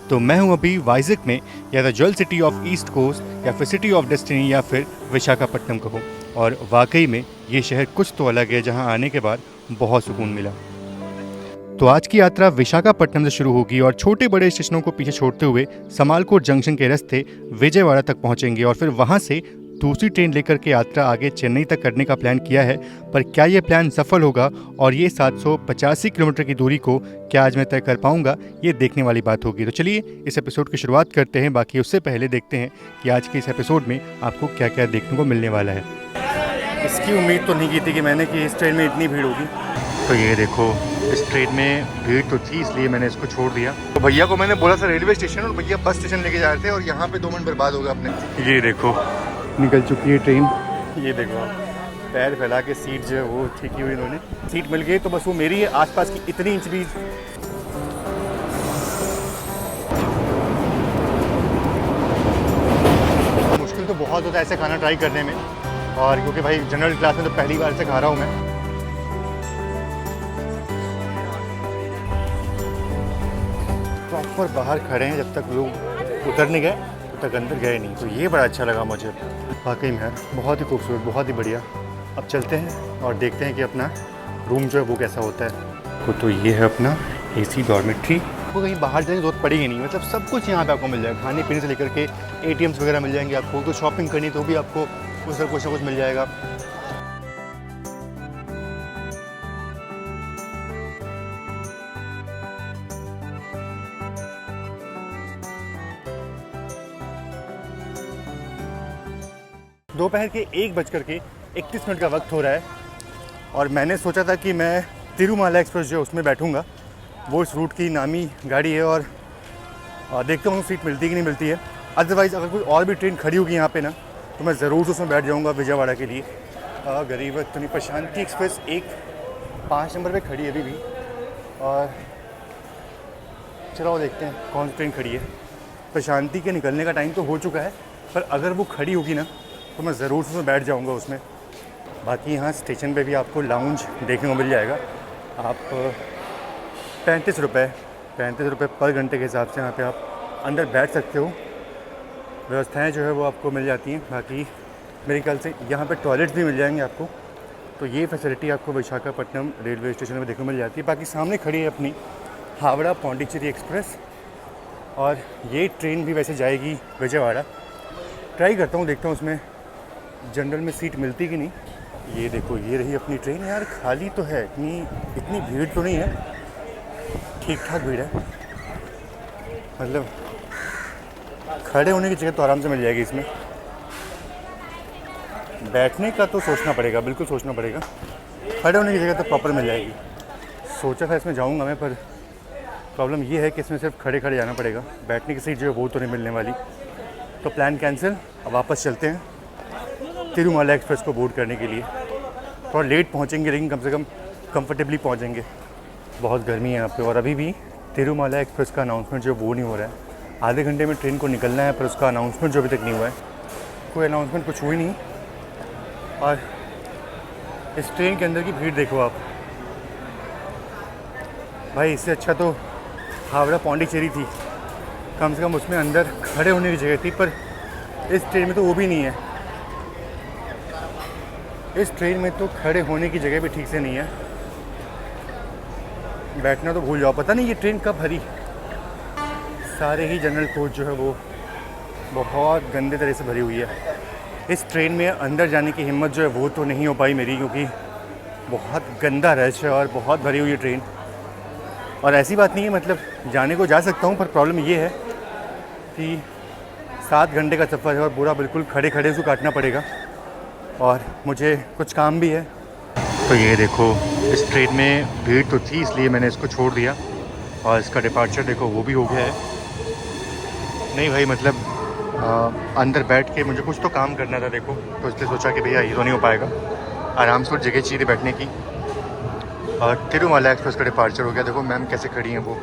तो मैं हूं अभी वाइजैक में, या the jewel city of east coast, या फिर सिटी ऑफ डेस्टिनी, या फिर विशाखापट्टनम कहूँ। और वाकई में ये शहर कुछ तो अलग है, जहां आने के बाद बहुत सुकून मिला। तो आज की यात्रा विशाखापट्टनम से शुरू होगी और छोटे बड़े स्टेशनों को पीछे छोड़ते हुए समालकोट जंक्शन के रास्ते विजयवाड़ा तक पहुंचेंगे और फिर वहां से दूसरी ट्रेन लेकर के यात्रा आगे चेन्नई तक करने का प्लान किया है। पर क्या ये प्लान सफल होगा और ये 785 किलोमीटर की दूरी को क्या आज मैं तय कर पाऊंगा, ये देखने वाली बात होगी। तो चलिए इस एपिसोड की शुरुआत करते हैं। बाकी उससे पहले देखते हैं कि आज के इस एपिसोड में आपको क्या क्या देखने को मिलने वाला है। इसकी उम्मीद तो नहीं की थी कि मैंने कि इस ट्रेन में इतनी भीड़ होगी। तो ये देखो, इस ट्रेन में भीड़ तो थी, इसलिए मैंने इसको छोड़ दिया। तो भैया को मैंने बोला था रेलवे स्टेशन, और भैया बस स्टेशन लेके जा रहे थे, और यहाँ पे 2 मिनट बर्बाद हो गए अपने। ये देखो निकल चुकी है ट्रेन। ये देखो आप, पैर फैला के सीट जो है वो ठीक की हुई इन्होंने। सीट मिल गई तो बस वो मेरी है, आसपास की इतनी इंच भी। मुश्किल तो बहुत होता है ऐसे खाना ट्राई करने में, और क्योंकि भाई जनरल क्लास में तो पहली बार से खा रहा हूँ मैं। प्रॉपर बाहर खड़े हैं, जब तक लोग उतर नहीं गए तब तक अंदर गए नहीं। तो ये बड़ा अच्छा लगा मुझे, वाकई में यार बहुत ही खूबसूरत, बहुत ही बढ़िया। अब चलते हैं और देखते हैं कि अपना रूम जो है वो कैसा होता है। तो ये है अपना एसी डॉर्मेट्री। आपको कहीं बाहर जाने की जरूरत पड़ेगी नहीं, मतलब सब कुछ यहाँ पे आपको मिल जाएगा। खाने पीने से लेकर के ATMs वगैरह मिल जाएंगे आपको। तो शॉपिंग करनी तो भी आपको कुछ ना कुछ मिल जाएगा। दोपहर के 1:31 का वक्त हो रहा है, और मैंने सोचा था कि मैं तिरुमाला एक्सप्रेस जो है उसमें बैठूंगा। वो इस रूट की नामी गाड़ी है, और देखता हूँ सीट मिलती है कि नहीं मिलती है। अदरवाइज़ अगर कोई और भी ट्रेन खड़ी होगी यहाँ पे ना, तो मैं ज़रूर उसमें बैठ जाऊँगा विजयवाड़ा के लिए। गरीब रथ नहीं, प्रशांति एक्सप्रेस 5 नंबर पर खड़ी है अभी भी। और चलो देखते हैं कौन सी ट्रेन खड़ी है। प्रशांति के निकलने का टाइम तो हो चुका है, पर अगर वो खड़ी होगी ना तो मैं ज़रूर उसमें बैठ जाऊंगा उसमें। बाकी यहाँ स्टेशन पे भी आपको लाउंज देखने को मिल जाएगा। आप 35 रुपये पर घंटे के हिसाब से यहाँ पे आप अंदर बैठ सकते हो। व्यवस्थाएं जो है वो आपको मिल जाती हैं। बाकी मेरे ख्याल से यहाँ पे टॉयलेट्स भी मिल जाएंगे आपको। तो ये फैसिलिटी आपको विशाखापट्टनम रेलवे स्टेशन में देखने को मिल जाती है। बाकी सामने खड़ी है अपनी हावड़ा पौंडीचेरी एक्सप्रेस, और ये ट्रेन भी वैसे जाएगी विजयवाड़ा। ट्राई करता हूँ, देखता हूँ उसमें जनरल में सीट मिलती कि नहीं। ये देखो, ये रही अपनी ट्रेन। यार खाली तो है, इतनी भीड़ तो नहीं है, ठीक ठाक भीड़ है। मतलब खड़े होने की जगह तो आराम से मिल जाएगी इसमें। बैठने का तो सोचना पड़ेगा, बिल्कुल सोचना पड़ेगा। खड़े होने की जगह तो प्रॉपर मिल जाएगी। सोचा था इसमें जाऊंगा मैं, पर प्रॉब्लम ये है कि इसमें सिर्फ खड़े खड़े जाना पड़ेगा। बैठने की सीट जो है वो तो नहीं मिलने वाली। तो प्लान कैंसिल। अब वापस चलते हैं तिरुमाला एक्सप्रेस को बोर्ड करने के लिए। थोड़ा लेट पहुंचेंगे, लेकिन कम से कम कंफर्टेबली पहुंचेंगे। बहुत गर्मी है यहाँ पे, और अभी भी तिरुमाला एक्सप्रेस का अनाउंसमेंट जो वो नहीं हो रहा है। आधे घंटे में ट्रेन को निकलना है, पर उसका अनाउंसमेंट जो अभी तक नहीं हुआ है। कोई अनाउंसमेंट कुछ हुई नहीं। और इस ट्रेन के अंदर की भीड़ देखो आप भाई, इससे अच्छा तो हावड़ा पौंडीचेरी थी, कम से कम उसमें अंदर खड़े होने की जगह थी। पर इस ट्रेन में तो वो भी नहीं है। इस ट्रेन में तो खड़े होने की जगह भी ठीक से नहीं है। बैठना तो भूल जाओ। पता नहीं ये ट्रेन कब भरी। सारे ही जनरल कोच जो है वो बहुत गंदे तरह से भरी हुई है। इस ट्रेन में अंदर जाने की हिम्मत जो है वो तो नहीं हो पाई मेरी, क्योंकि बहुत गंदा रश है और बहुत भरी हुई है ट्रेन। और ऐसी बात नहीं है, मतलब जाने को जा सकता हूँ, पर प्रॉब्लम ये है कि 7 घंटे का सफ़र है और पूरा बिल्कुल खड़े खड़े उसको काटना पड़ेगा, और मुझे कुछ काम भी है। तो ये देखो, इस ट्रेन में भीड़ तो थी, इसलिए मैंने इसको छोड़ दिया। और इसका डिपार्चर देखो वो भी हो गया है। नहीं भाई, मतलब अंदर बैठ के मुझे कुछ तो काम करना था देखो, तो इसलिए सोचा कि भैया ये तो नहीं हो पाएगा। आराम से जगह चाहिए थी बैठने की। और तिरुमाला एक्सप्रेस का डिपार्चर हो गया। देखो मैम कैसे खड़ी हैं वो।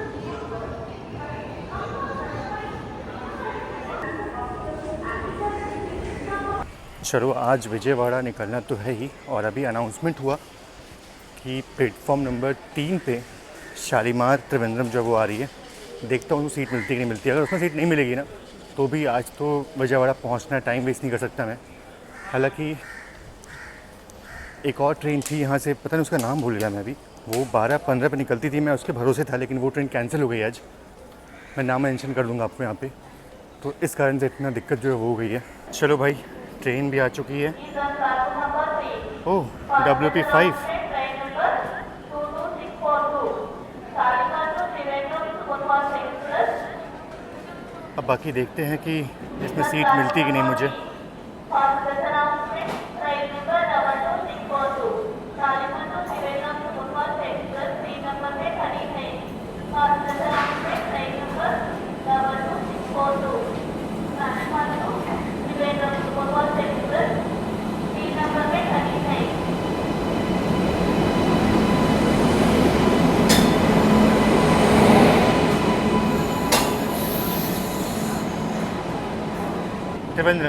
चलो आज विजयवाड़ा निकलना तो है ही। और अभी अनाउंसमेंट हुआ कि प्लेटफॉर्म नंबर 3 पे शालीमार त्रिवेंद्रम जो वो आ रही है। देखता हूँ सीट मिलती है कि नहीं मिलती है। अगर उसमें सीट नहीं मिलेगी ना तो भी आज तो विजयवाड़ा पहुँचना, टाइम वेस्ट नहीं कर सकता मैं। हालांकि एक और ट्रेन थी यहाँ से, पता नहीं उसका नाम भूल गया मैं अभी, वो 12:15 पे निकलती थी, मैं उसके भरोसे था, लेकिन वो ट्रेन कैंसिल हो गई आज। मैं नाम मेंशन कर दूँगा आपको यहाँ पे। तो इस कारण से इतना दिक्कत जो है वो हो गई है। चलो भाई, ट्रेन भी आ चुकी है। ओह, WP5। अब बाकी देखते हैं कि इसमें सीट मिलती है कि नहीं मुझे।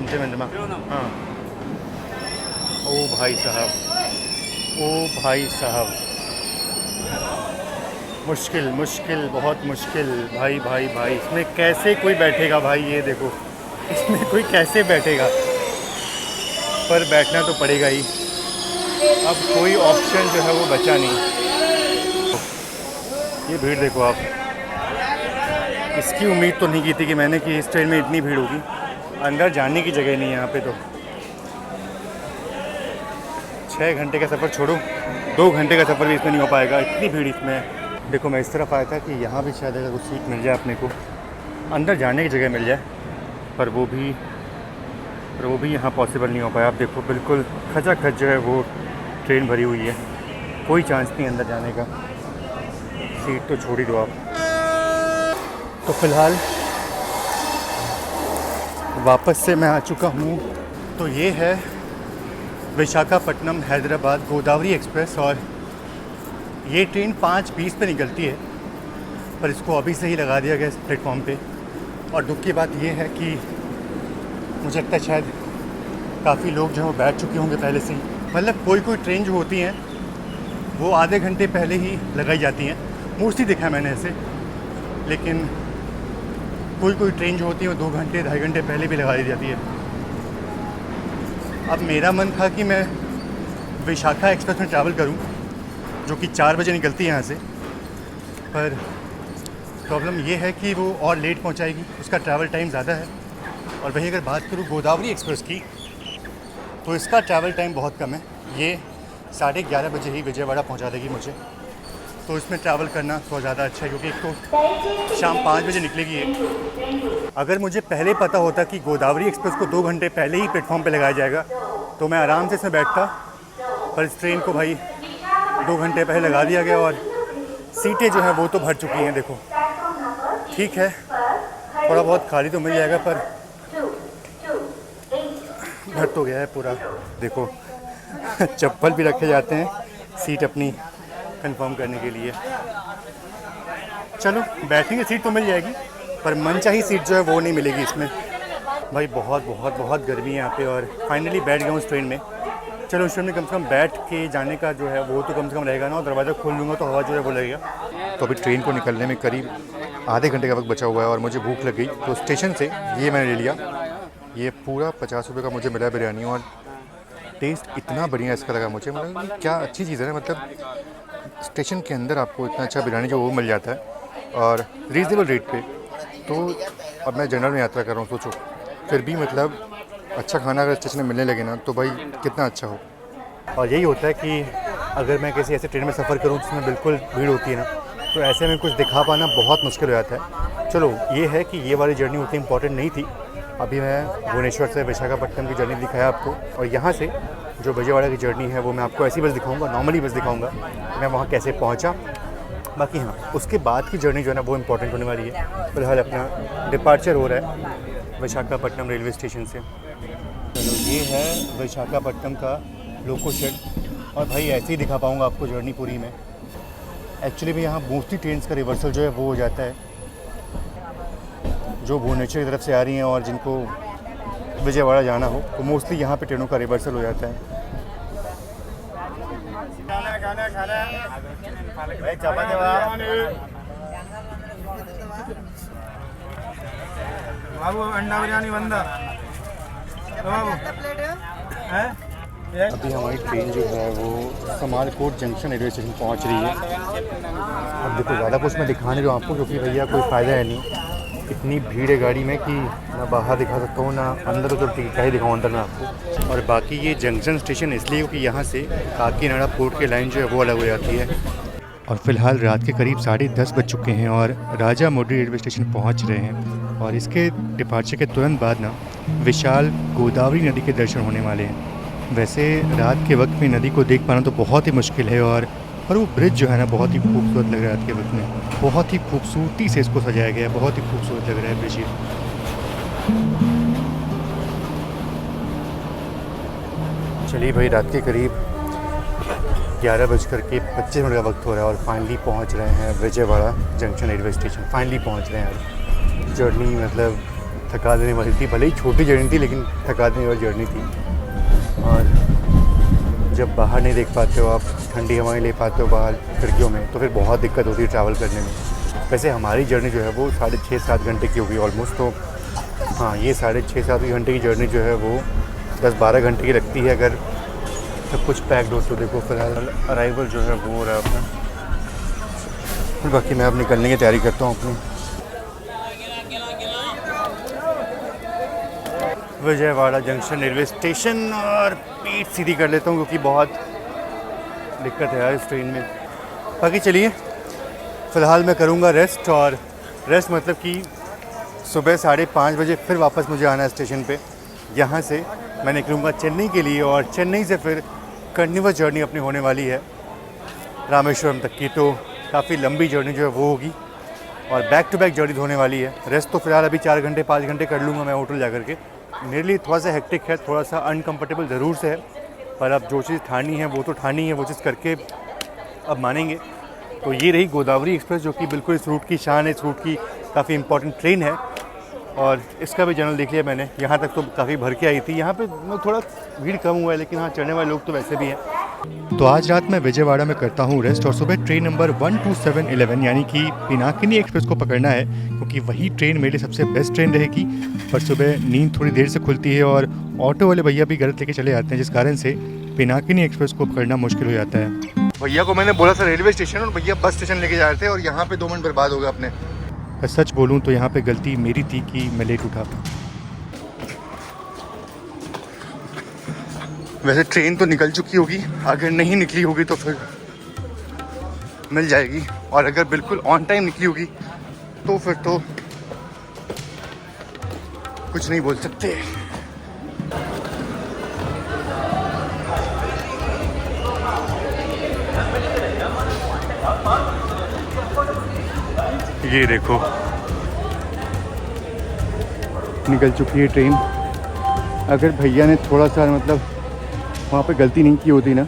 त्रिवेंद्रम। हाँ। ओ भाई साहब, ओ भाई साहब, मुश्किल मुश्किल, बहुत मुश्किल भाई भाई भाई। इसमें कैसे कोई बैठेगा भाई, ये देखो, इसमें कोई कैसे बैठेगा। पर बैठना तो पड़ेगा ही, अब कोई ऑप्शन जो है वो बचा नहीं। ये भीड़ देखो आप, इसकी उम्मीद तो नहीं की थी कि मैंने कि इस ट्रेन में इतनी भीड़ होगी। अंदर जाने की जगह नहीं है यहाँ पे। तो 6 घंटे का सफ़र छोड़ो, 2 घंटे का सफ़र भी इसमें नहीं हो पाएगा, इतनी भीड़ इसमें। देखो मैं इस तरफ आया था कि यहाँ भी शायद अगर कुछ सीट मिल जाए अपने को, अंदर जाने की जगह मिल जाए, पर वो भी यहाँ पॉसिबल नहीं हो पाया। आप देखो बिल्कुल खचाखच जो है वो ट्रेन भरी हुई है, कोई चांस नहीं अंदर जाने का। सीट तो छोड़ ही दो आप। तो फ़िलहाल वापस से मैं आ चुका हूँ। तो ये है विशाखापट्टनम हैदराबाद गोदावरी एक्सप्रेस, और ये ट्रेन 5:20 पे निकलती है, पर इसको अभी से ही लगा दिया गया इस प्लेटफॉर्म पे। और दुख की बात ये है कि मुझे लगता है शायद काफ़ी लोग जो हैं वो बैठ चुके होंगे पहले से ही। मतलब कोई ट्रेन जो होती हैं वो आधे घंटे पहले ही लगाई जाती हैं, मोस्टली देखा है मैंने ऐसे। लेकिन कोई ट्रेन जो होती है वो 2 घंटे 2.5 घंटे पहले भी लगा दी जाती है। अब मेरा मन था कि मैं विशाखा एक्सप्रेस में ट्रैवल करूं, जो कि 4 बजे निकलती है यहाँ से, पर प्रॉब्लम ये है कि वो और लेट पहुँचाएगी, उसका ट्रैवल टाइम ज़्यादा है। और वहीं अगर बात करूँ गोदावरी एक्सप्रेस की, तो इसका ट्रैवल टाइम बहुत कम है, ये 11:30 बजे ही विजयवाड़ा पहुँचा देगी मुझे। तो इसमें ट्रैवल करना थोड़ा ज़्यादा अच्छा है, क्योंकि एक तो शाम 5 बजे निकलेगी ये। अगर मुझे पहले पता होता कि गोदावरी एक्सप्रेस को 2 घंटे पहले ही प्लेटफॉर्म पे लगाया जाएगा तो मैं आराम से इसमें बैठता, पर इस ट्रेन को भाई 2 घंटे पहले लगा दिया गया। और सीटें जो हैं वो तो भर चुकी हैं। देखो ठीक है, थोड़ा बहुत खाली तो मिल जाएगा, पर भर तो गया है पूरा। देखो चप्पल भी रखे जाते हैं सीट अपनी कंफर्म करने के लिए। चलो बैठेंगे, सीट तो मिल जाएगी, पर मनचाही सीट जो है वो नहीं मिलेगी इसमें। भाई बहुत गर्मी है यहाँ पे, और फाइनली बैठ गया हूँ उस ट्रेन में। चलो उस ट्रेन में कम से कम बैठ के जाने का जो है वो तो कम से कम रहेगा ना, और दरवाज़ा खोल लूँगा तो हवा जो है वो लगेगा। तो अभी ट्रेन को निकलने में करीब आधे घंटे का वक्त बचा हुआ है, और मुझे भूख लग गई, तो स्टेशन से ये मैंने ले लिया। ये पूरा 50 रुपये का मुझे मिला बिरयानी, और टेस्ट इतना बढ़िया इसका लगा मुझे। मतलब क्या अच्छी चीज़ है ना, मतलब स्टेशन के अंदर आपको इतना अच्छा बिरयानी जो वो मिल जाता है, और रीज़नेबल रेट पे। तो अब मैं जनरल में यात्रा कर रहा हूँ, सोचो फिर भी मतलब अच्छा खाना अगर स्टेशन में मिलने लगे ना तो भाई कितना अच्छा हो। और यही होता है कि अगर मैं किसी ऐसे ट्रेन में सफ़र करूँ जिसमें बिल्कुल भीड़ होती है ना, तो ऐसे में कुछ दिखा पाना बहुत मुश्किल हो जाता है। चलो ये है कि ये वाली जर्नी उतनी इंपॉर्टेंट नहीं थी। अभी मैं भुवनेश्वर से विशाखापट्टनम की जर्नी दिखाया आपको, और यहाँ से जो विजयवाड़ा की जर्नी है वो मैं आपको ऐसी बस दिखाऊंगा, नॉर्मली बस दिखाऊंगा मैं वहाँ कैसे पहुँचा। बाकी हाँ, उसके बाद की जर्नी जो है ना वो इम्पोर्टेंट होने वाली है। फिलहाल अपना डिपार्चर हो रहा है विशाखापट्टनम रेलवे स्टेशन से। चलो ये है विशाखापट्टनम का लोको शेड, और भाई ऐसे ही दिखा पाऊँगा आपको जर्नी पूरी में। एक्चुअली भी यहाँ मोस्टली ट्रेन का रिवर्सल जो है वो हो जाता है, जो भुवनेश्वर की तरफ से आ रही हैं और जिनको विजयवाड़ा जाना हो तो मोस्टली यहाँ पे ट्रेनों का रिवर्सल हो जाता है। खाना बाबू अंडा बिरयानी बंदा बाबू है। अभी हमारी ट्रेन जो है वो समालकोट जंक्शन रेलवे स्टेशन पहुंच रही है। अब देखो ज़्यादा कुछ मैं दिखा नहीं रहा हूँ आपको, क्योंकि भैया कोई फ़ायदा है नहीं, इतनी भीड़ है गाड़ी में कि ना बाहर दिखा सकता हूँ ना अंदर, तो क्या ही दिखाऊँ अंदर में आपको। और बाकी ये जंक्शन स्टेशन इसलिए क्योंकि यहाँ से काकीनाडा पोर्ट की लाइन जो है वो अलग हो जाती है। और फिलहाल रात के करीब 10:30 बज चुके हैं और राजा मोडी रेलवे स्टेशन पहुँच रहे हैं। और इसके डिपार्चर के तुरंत बाद ना विशाल गोदावरी नदी के दर्शन होने वाले हैं। वैसे रात के वक्त में नदी को देख पाना तो बहुत ही मुश्किल है, और वो ब्रिज जो है ना बहुत ही खूबसूरत लग रहा है रात के वक्त में। बहुत ही खूबसूरती से इसको सजाया गया है, बहुत ही खूबसूरत लग रहा है ब्रिज ये। चलिए भाई, रात के करीब 11:25 का वक्त हो रहा है और फाइनली पहुंच रहे हैं Vijayawada junction railway station. Finally पहुंच रहे हैं यार। जर्नी मतलब थका देने वाली थी, भले ही छोटी जर्नी थी लेकिन थका देने वाली जर्नी थी। और जब बाहर नहीं देख पाते हो आप, ठंडी हवाएं ले पाते हो बाहर खिड़कियों में, तो फिर बहुत दिक्कत होती है ट्रैवल करने में। वैसे हमारी जर्नी जो है वो 6.5-7 घंटे की होगी ऑलमोस्ट। तो हाँ, ये 6.5-7 घंटे की जर्नी जो है वो 10-12 घंटे की लगती है अगर सब कुछ पैक्ड हो तो। देखो फिलहाल अराइवल जो है वो हो रहा है अपना। बाकी मैं अब निकलने की तैयारी करता हूँ अपनी। विजयवाड़ा जंक्शन रेलवे स्टेशन, और पीठ सीधी कर लेता हूँ क्योंकि बहुत दिक्कत है यार इस ट्रेन में। बाकी चलिए, फ़िलहाल मैं करूँगा रेस्ट, और रेस्ट मतलब कि सुबह 5:30 बजे फिर वापस मुझे आना है स्टेशन पे। यहाँ से मैं निकलूँगा चेन्नई के लिए, और चेन्नई से फिर कंटिन्यूअस जर्नी अपनी होने वाली है रामेश्वरम तक की। तो काफ़ी लंबी जर्नी जो है वो होगी, और बैक टू बैक जर्नी होने वाली है। रेस्ट तो फिलहाल अभी 4-5 घंटे कर लूँगा मैं होटल जा कर के। मेरे लिए थोड़ा सा हेक्टिक है, थोड़ा सा अनकंफर्टेबल ज़रूर से है, पर अब जो चीज़ ठानी है वो तो ठानी है, वो चीज़ करके अब मानेंगे। तो ये रही गोदावरी एक्सप्रेस, जो कि बिल्कुल इस रूट की शान है, इस रूट की काफ़ी इंपॉर्टेंट ट्रेन है। और इसका भी जर्नल देख लिया मैंने, यहाँ तक तो काफ़ी भर के आई थी। यहाँ पे थोड़ा भीड़ कम हुआ है, लेकिन हाँ चढ़ने वाले लोग तो वैसे भी हैं। तो आज रात मैं विजयवाड़ा में करता हूँ रेस्ट, और सुबह ट्रेन नंबर 12711 यानी कि पिनाकिनी एक्सप्रेस को पकड़ना है, क्योंकि वही ट्रेन मेरे लिए सबसे बेस्ट ट्रेन रहेगी। पर सुबह नींद थोड़ी देर से खुलती है और ऑटो वाले भैया भी गलत लेके चले जाते हैं, जिस कारण से पिनाकिनी एक्सप्रेस को पकड़ना मुश्किल हो जाता है। भैया को मैंने बोला था रेलवे स्टेशन, और भैया बस स्टेशन लेके जा रहे थे, और यहाँ पे 2 मिनट बर्बाद हो गए अपने। सच बोलूँ तो यहाँ पे गलती मेरी थी कि मैं लेट उठा। वैसे ट्रेन तो निकल चुकी होगी, अगर नहीं निकली होगी तो फिर मिल जाएगी, और अगर बिल्कुल ऑन टाइम निकली होगी तो फिर तो कुछ नहीं बोल सकते। ये देखो निकल चुकी है ट्रेन। अगर भैया ने थोड़ा सा मतलब वहाँ पे गलती नहीं की होती ना,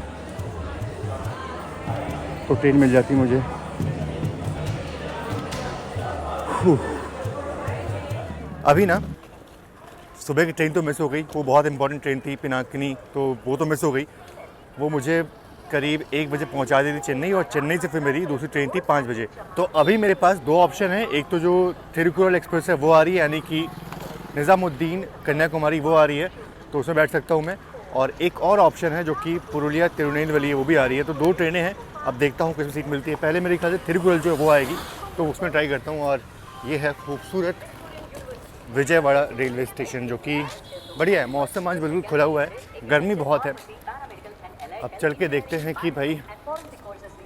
तो ट्रेन मिल जाती मुझे। अभी ना सुबह की ट्रेन तो मिस हो गई, वो बहुत इंपॉर्टेंट ट्रेन थी पिनाकिनी, तो वो तो मिस हो गई। वो मुझे करीब 1 बजे पहुंचा दी थी चेन्नई, और चेन्नई से फिर मेरी दूसरी ट्रेन थी 5 बजे। तो अभी मेरे पास 2 ऑप्शन है, एक तो जो थिरुकुरल एक्सप्रेस है वो आ रही है, यानी कि निज़ामुद्दीन कन्याकुमारी वो आ रही है, तो उसमें बैठ सकता हूँ मैं। और एक और ऑप्शन है जो कि पुरुलिया तिरुनेलवेली है, वो भी आ रही है। तो 2 ट्रेनें हैं, अब देखता हूँ किसमें सीट मिलती है। पहले मेरे ख्याल से थिरुकुरल जो है वो आएगी, तो उसमें ट्राई करता हूँ। और ये है खूबसूरत विजयवाड़ा रेलवे स्टेशन, जो कि बढ़िया है। मौसम आज बिल्कुल खुला हुआ है, गर्मी बहुत है। अब चल के देखते हैं कि भाई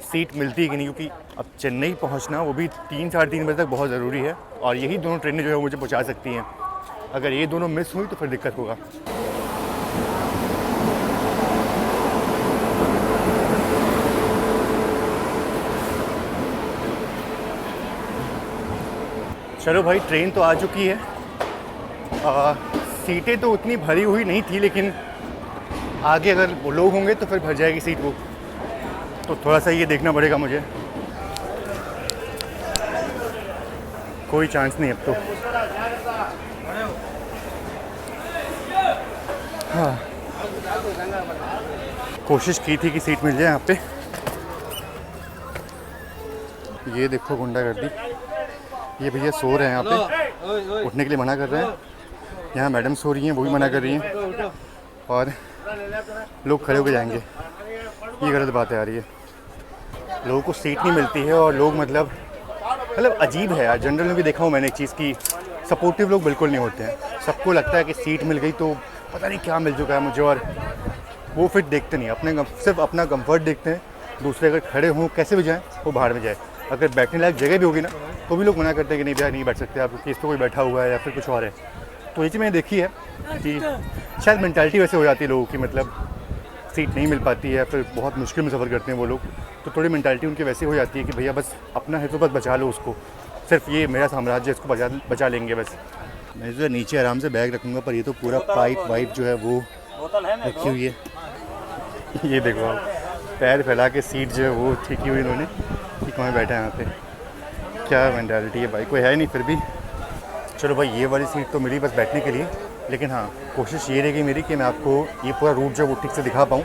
सीट मिलती है कि नहीं, क्योंकि अब चेन्नई पहुंचना वो भी 3-3:30 बजे तक बहुत ज़रूरी है, और यही दोनों ट्रेनें जो है मुझे पहुंचा सकती हैं। अगर ये दोनों मिस हुई तो फिर दिक्कत होगा। चलो भाई, ट्रेन तो आ चुकी है। सीटें तो उतनी भरी हुई नहीं थी, लेकिन आगे अगर वो लोग होंगे तो फिर भर जाएगी सीट वो, तो थोड़ा सा ये देखना पड़ेगा मुझे। कोई चांस नहीं अब तो। हाँ, कोशिश की थी कि सीट मिल जाए यहाँ पे। ये देखो गुंडागर्दी, ये भैया सो रहे हैं यहाँ पे, उठने के लिए मना कर रहे हैं। यहाँ मैडम सो रही हैं, वो भी मना कर रही हैं, और लोग खड़े होकर जाएंगे। ये गलत बात है यार, ये लोगों को सीट नहीं मिलती है और लोग मतलब अजीब है यार। जनरल में भी देखा हूँ मैंने एक चीज़ की, सपोर्टिव लोग बिल्कुल नहीं होते हैं। सबको लगता है कि सीट मिल गई तो पता नहीं क्या मिल चुका है मुझे, और वो फिर देखते नहीं, सिर्फ अपना कंफर्ट देखते हैं। दूसरे अगर खड़े हों कैसे भी जाएँ, वो बाहर में जाए। अगर बैठने लायक जगह भी होगी ना, तो भी लोग मना करते हैं कि नहीं भैया नहीं बैठ सकते आप, क्योंकि इस पर कोई बैठा हुआ है या फिर कुछ और है। तो ये चीज़ मैंने देखी है कि शायद मेंटालिटी वैसे हो जाती है लोगों की, मतलब सीट नहीं मिल पाती है, फिर बहुत मुश्किल में सफ़र करते हैं वो लोग। तो थोड़ी मेंटालिटी उनकी वैसे हो जाती है कि भैया बस अपना है तो बस बचा लो उसको, सिर्फ ये मेरा साम्राज्य, इसको बचा लेंगे बस। मैं जो नीचे आराम से बैग रखूँगा, पर ये तो पूरा पाइप वाइप जो है वो रखी हुई है। ये देखो आप, पैर फैला के सीट जो है वो ठीक की हुई इन्होंने कि कौन बैठा है यहाँ पे। क्या मेंटालिटी है भाई, कोई है नहीं फिर भी। चलो भाई, ये वाली सीट तो मिली बस बैठने के लिए, लेकिन हाँ कोशिश ये रहेगी मेरी कि मैं आपको ये पूरा रूट जो है वो ठीक से दिखा पाऊँ।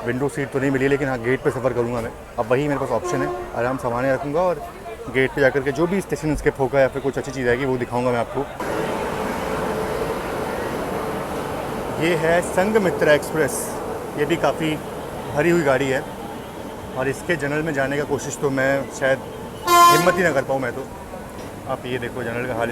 विंडो सीट तो नहीं मिली, लेकिन हाँ गेट पे सफ़र करूँगा मैं। अब वही मेरे पास ऑप्शन है, आराम सामान रखूँगा और गेट पे जाकर के जो भी स्टेशन स्किप होगा या फिर कुछ अच्छी चीज़ आएगी वो दिखाऊँगा मैं आपको। ये है संघमित्रा एक्सप्रेस, ये भी काफ़ी भरी हुई गाड़ी है, और इसके जनरल में जाने का कोशिश तो मैं शायद हिम्मत ही ना कर पाऊँ मैं तो। आप ये देखो जनरल का हाल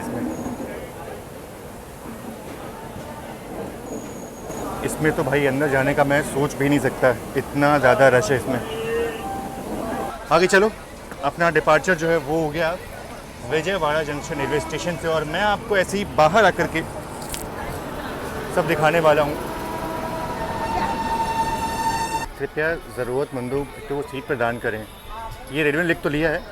इसमें तो भाई अंदर जाने का मैं सोच भी नहीं सकता, इतना ज़्यादा रश है इसमें। आगे चलो, अपना डिपार्चर जो है वो हो गया विजयवाड़ा जंक्शन रेलवे स्टेशन से, और मैं आपको ऐसे ही बाहर आकर के सब दिखाने वाला हूँ। कृपया ज़रूरतमंदों को सीट प्रदान करें। ये रेलवे ने लिख तो लिया है,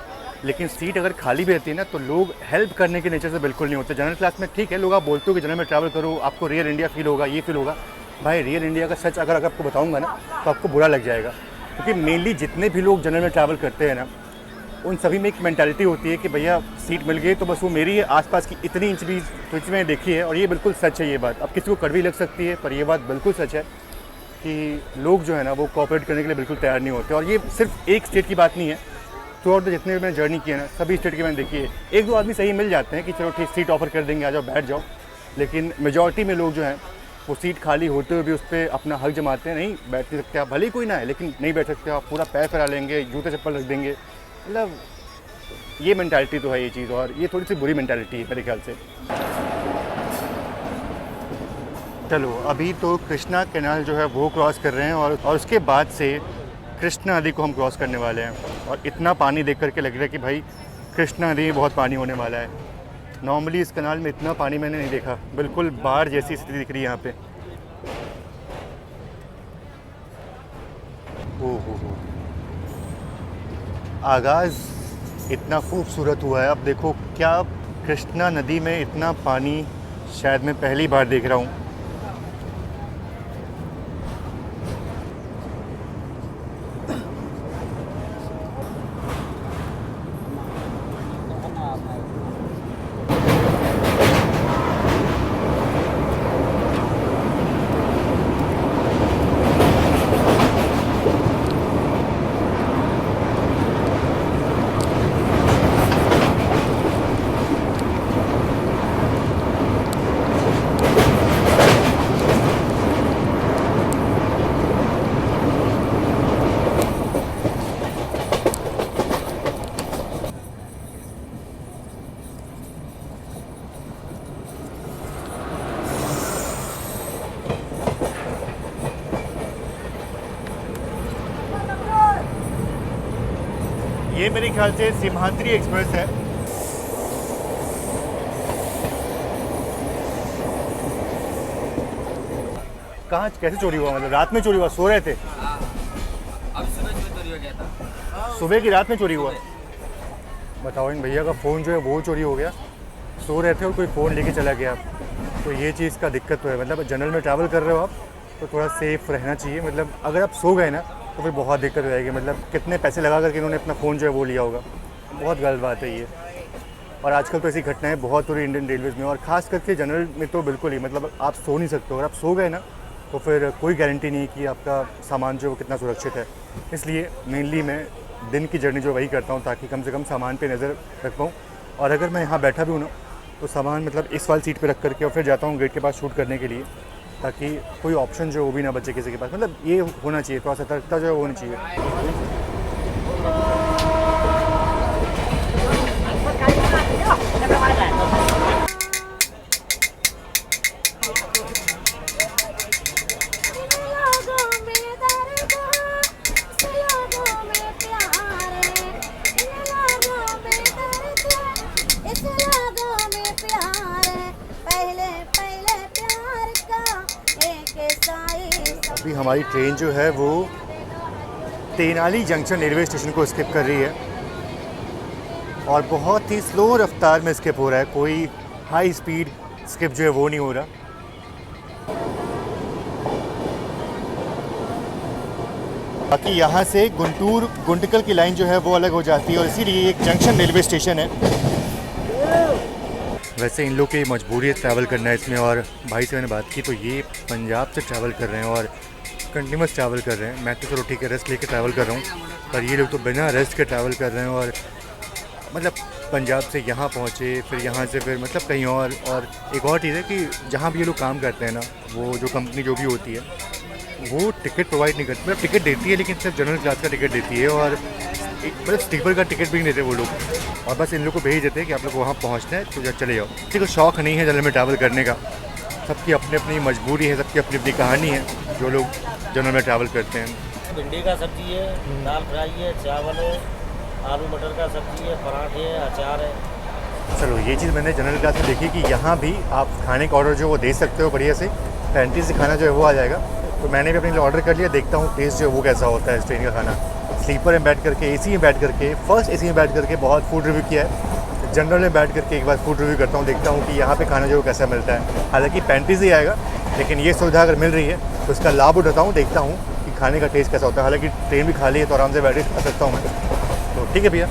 लेकिन सीट अगर खाली भी रहती है ना, तो लोग हेल्प करने के नेचर से बिल्कुल नहीं होते। जनरल क्लास में ठीक है, लोग आप बोलते हो कि जनरल में ट्रैवल करो, आपको रियल इंडिया फील होगा, ये फील होगा। भाई रियल इंडिया का सच अगर आपको बताऊंगा ना, तो आपको बुरा लग जाएगा, क्योंकि मेनली जितने भी लोग जनरल में ट्रैवल करते हैं ना, उन सभी में एक मेंटालिटी होती है कि भैया सीट मिल गई तो बस वो मेरी है, आसपास की इतनी इंच भी तो मैंने देखी है। और ये बिल्कुल सच है ये बात। अब किसी को कड़वी लग सकती है, पर ये बात बिल्कुल सच है कि लोग जो है ना वो कोऑपरेट करने के लिए बिल्कुल तैयार नहीं होते। और ये सिर्फ एक स्टेट की बात नहीं है, थ्रू आउट जितने भी मैंने जर्नी की है ना, सभी स्टेट की मैंने देखी है। एक दो आदमी सही मिल जाते हैं कि चलो ठीक सीट ऑफर कर देंगे, आ जाओ बैठ जाओ, लेकिन मेजॉरिटी में लोग जो हैं वो सीट खाली होते हुए भी उस पर अपना हक जमाते हैं। नहीं बैठ नहीं सकते आप, भले ही कोई ना है, लेकिन नहीं बैठ सकते आप, पूरा पैर फैला लेंगे, जूते चप्पल रख देंगे। मतलब ये मेंटालिटी तो है ये चीज़, और ये थोड़ी सी बुरी मेंटालिटी है मेरे ख्याल से। चलो अभी तो कृष्णा कैनाल जो है वो क्रॉस कर रहे हैं, और उसके बाद से कृष्णा नदी को हम क्रॉस करने वाले हैं। और इतना पानी देख करके लग रहा है कि भाई कृष्णा नदी में बहुत पानी होने वाला है। नॉर्मली इस कैनाल में इतना पानी मैंने नहीं देखा, बिल्कुल बाढ़ जैसी स्थिति दिख रही है यहाँ पे। हो आगाज़ इतना खूबसूरत हुआ है। अब देखो क्या कृष्णा नदी में इतना पानी शायद मैं पहली बार देख रहा हूँ। ये मेरे ख्याल से सिम्हाद्री एक्सप्रेस है। कहाँ कैसे चोरी हुआ, मतलब रात में चोरी हुआ, सो रहे थे? अब सुबह चोरी हो गया था। सुबह की रात में चोरी हुआ? बताओ, इन भैया का फ़ोन जो है वो चोरी हो गया, सो रहे थे और कोई फ़ोन लेके चला गया। तो ये चीज़ का दिक्कत तो है। मतलब जनरल में ट्रैवल कर रहे हो आप तो थोड़ा सेफ़ रहना चाहिए। मतलब अगर आप सो गए ना तो फिर बहुत दिक्कत हो जाएगी। मतलब कितने पैसे लगा करके इन्होंने अपना फ़ोन जो है वो लिया होगा, बहुत गलत बात है ये। और आजकल तो ऐसी घटनाएं बहुत हो रही इंडियन रेलवेज़ में, और ख़ास करके जनरल में तो बिल्कुल ही। मतलब आप सो नहीं सकते हो, अगर आप सो गए ना तो फिर कोई गारंटी नहीं कि आपका सामान जो है वो कितना सुरक्षित है। इसलिए मेनली मैं दिन की जर्नी जो वही करता हूँ, ताकि कम से कम सामान पे नज़र रख पाऊँ और अगर मैं यहाँ बैठा भी हूँ ना तो सामान मतलब इस वाली सीट पे रख करके और फिर जाता हूँ गेट के पास शूट करने के लिए, ताकि कोई ऑप्शन जो वो भी ना बचे किसी के पास। मतलब ये होना चाहिए, थोड़ा सतर्कता जो है वो होनी चाहिए। अभी हमारी ट्रेन जो है वो तेनाली जंक्शन रेलवे स्टेशन को स्किप कर रही है और बहुत ही स्लो रफ्तार में स्किप हो रहा है, कोई हाई स्पीड स्किप जो है वो नहीं हो रहा। बाकी यहाँ से गुंटूर गुंटकल की लाइन जो है वो अलग हो जाती है और इसीलिए एक जंक्शन रेलवे स्टेशन है। वैसे इन लोग की मजबूरी है ट्रैवल करना है इसमें, और भाई से मैंने बात की तो ये पंजाब से ट्रैवल कर रहे हैं और कंटिन्यूस ट्रैवल कर रहे हैं। मैं तो चलो ठीक है रेस्ट लेके ट्रैवल कर रहा हूँ, पर ये लोग तो बिना रेस्ट के ट्रैवल कर रहे हैं और मतलब पंजाब से यहाँ पहुँचे, फिर यहाँ से फिर मतलब कहीं और एक और चीज़ है कि जहाँ भी ये लोग काम करते हैं ना, वो जो कंपनी जो भी होती है वो टिकट प्रोवाइड नहीं करती, मतलब टिकट देती है लेकिन सिर्फ जनरल क्लास का टिकट देती है और मतलब स्लीपर का टिकट भी नहीं देते वो लोग, और बस इन लोग को भेज देते हैं कि आप लोग वहाँ पहुँचना है तो चले जाओ। किसी को शौक़ नहीं है जनरल में ट्रैवल करने का, सबकी अपनी अपनी मजबूरी है, सबकी अपनी अपनी कहानी है जो लोग जनरल में ट्रैवल करते हैं। भिंडी का सब्जी है, दाल फ्राई है, चावल है, आलू मटर का सब्जी है, पराठे है, अचार है। चलो ये चीज़ मैंने जनरल क्लास में देखी कि यहाँ भी आप खाने का ऑर्डर जो वो दे सकते हो बढ़िया से, पैंटी से खाना जो है वो आ जाएगा। तो मैंने भी अपने लिए ऑर्डर कर लिया, देखता हूँ टेस्ट जो है वो कैसा होता है इस ट्रेन का खाना। स्लीपर में बैठ करके, एसी में बैठ करके, फर्स्ट एसी में बैठ करके बहुत फूड रिव्यू किया है, जनरल में बैठ करके एक बार फूड रिव्यू करता हूँ, देखता हूँ कि यहाँ पे खाना जो है कैसा मिलता है। हालांकि 35 ही आएगा, लेकिन ये सुविधा अगर मिल रही है तो इसका लाभ उठाता हूँ, देखता हूँ कि खाने का टेस्ट कैसा होता है। हालांकि ट्रेन भी खाली है तो आराम से बैठ के खा सकता हूँ मैं, तो ठीक है भैया।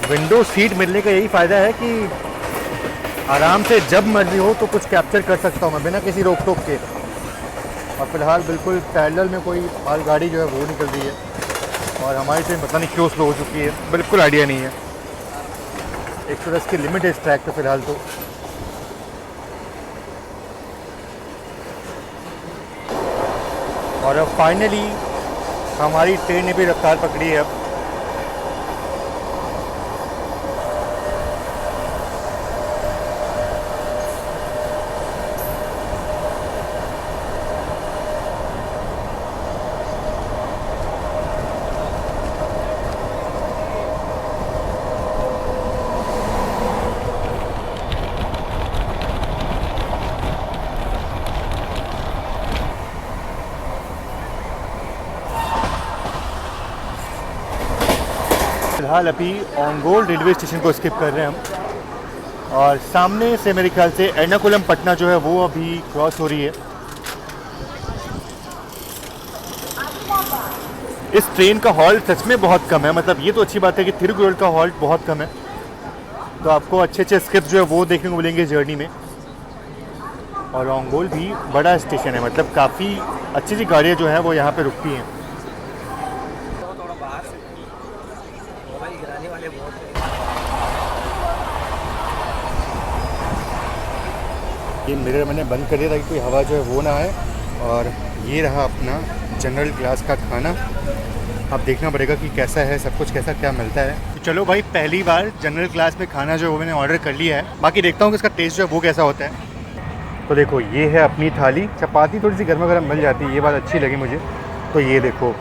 विंडो सीट मिलने का यही फ़ायदा है कि आराम से जब मर्जी हो तो कुछ कैप्चर कर सकता हूँ मैं बिना किसी रोक टोक के। और फिलहाल बिल्कुल पैरेलल में कोई माल गाड़ी जो है वो निकल रही है और हमारी ट्रेन पता नहीं क्यों स्लो हो चुकी है, बिल्कुल आइडिया नहीं है। 110 की लिमिट है इस ट्रैक पे फिलहाल तो। और अब फाइनली हमारी ट्रेन ने भी रफ्तार पकड़ी है। अब फिलहाल अभी ओंगोल रेलवे स्टेशन को स्किप कर रहे हैं हम, और सामने से मेरे ख्याल से एर्नाकुलम पटना जो है वो अभी क्रॉस हो रही है। इस ट्रेन का हॉल्ट सच में बहुत कम है, मतलब ये तो अच्छी बात है कि थिरुकुरल का हॉल्ट बहुत कम है, तो आपको अच्छे अच्छे स्किप जो है वो देखने को मिलेंगे जर्नी में। और ओंगोल भी बड़ा स्टेशन है, मतलब काफ़ी अच्छी अच्छी गाड़ियाँ जो हैं वो यहाँ पे रुकती हैं। ये मिरर मैंने बंद कर दिया ताकि कोई हवा जो है वो ना आए। और ये रहा अपना जनरल क्लास का खाना। अब देखना पड़ेगा कि कैसा है सब कुछ, कैसा क्या मिलता है। तो चलो भाई, पहली बार जनरल क्लास में खाना जो है वो मैंने ऑर्डर कर लिया है, बाकी देखता हूँ कि इसका टेस्ट जो है वो कैसा होता है। तो देखो ये है अपनी थाली। चपाती थोड़ी सी गर्मा गर्म मिल जाती है, ये बात अच्छी लगी मुझे। तो ये देखो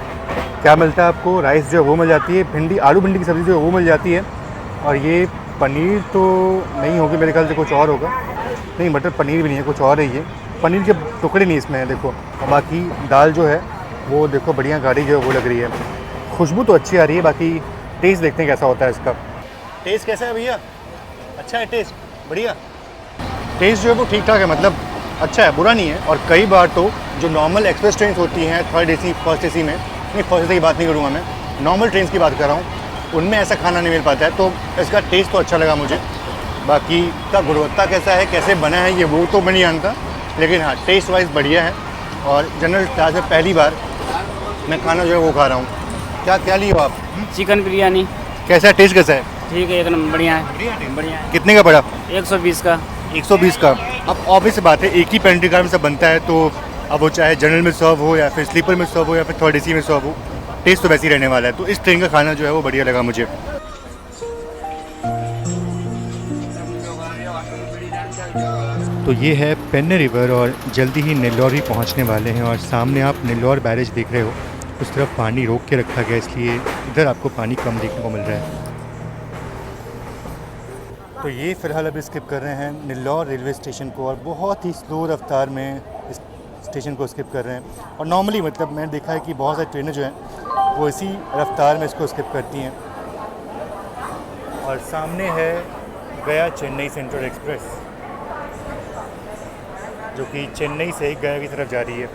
क्या मिलता है आपको, राइस जो है वो मिल जाती है, भिंडी आलू भिंडी की सब्ज़ी जो है वो मिल जाती है, और ये पनीर तो नहीं होगी मेरे ख्याल से, कुछ और होगा। नहीं, मटर पनीर भी नहीं है, कुछ और है। ये पनीर के टुकड़े नहीं इसमें है देखो। और बाकी दाल जो है वो देखो बढ़िया गाढ़ी जो है वो लग रही है। खुशबू तो अच्छी आ रही है, बाकी टेस्ट देखते हैं कैसा होता है इसका। टेस्ट कैसा है भैया? अच्छा है टेस्ट, बढ़िया। टेस्ट जो है वो ठीक ठाक है, मतलब अच्छा है, बुरा नहीं है। और कई बार तो जो नॉर्मल एक्सप्रेस ट्रेन होती हैं थर्ड एसी फर्स्ट एसी में, नहीं फर्स्ट एसी की बात नहीं करूँगा मैं, नॉर्मल ट्रेन की बात कर रहा हूँ, उनमें ऐसा खाना नहीं मिल पाता है। तो इसका टेस्ट तो अच्छा लगा मुझे। बाकी का गुणवत्ता कैसा है, कैसे बना है, ये वो तो मैं नहीं जानता, लेकिन हाँ टेस्ट वाइज बढ़िया है। और जनरल क्लास में पहली बार मैं खाना जो है वो खा रहा हूँ। क्या लिए हो आप? चिकन बिरयानी। कैसा है, टेस्ट कैसा है? ठीक है, एक नंबर बढ़िया है, बढ़िया है। कितने का पड़ा? 120 का। 120 का। अब ऑब्वियस बात है, एक ही पेंट्री कार में सब बनता है, तो अब वो चाहे जनरल में सर्व हो या फिर स्लीपर में सर्व हो या फिर थर्ड एसी में सर्व हो, टेस्ट तो वैसे ही रहने वाला है। तो इस ट्रेन का खाना जो है वो बढ़िया लगा मुझे। तो ये है पेन्ने रिवर और जल्दी ही नेल्लौर ही पहुँचने वाले हैं। और सामने आप नेल्लौर बैरेज देख रहे हो, उस तरफ पानी रोक के रखा गया, इसलिए इधर आपको पानी कम देखने को मिल रहा है। तो ये फ़िलहाल अभी स्किप कर रहे हैं नेल्लौर रेलवे स्टेशन को, और बहुत ही स्लो रफ्तार में इस स्टेशन को स्किप कर रहे हैं। और नॉर्मली मतलब मैंने देखा है कि बहुत सारी ट्रेनें जो हैं वो इसी रफ्तार में इसको स्किप करती हैं। और सामने है गया चेन्नई सेंट्रल एक्सप्रेस, जो कि चेन्नई से गया की तरफ जा रही है।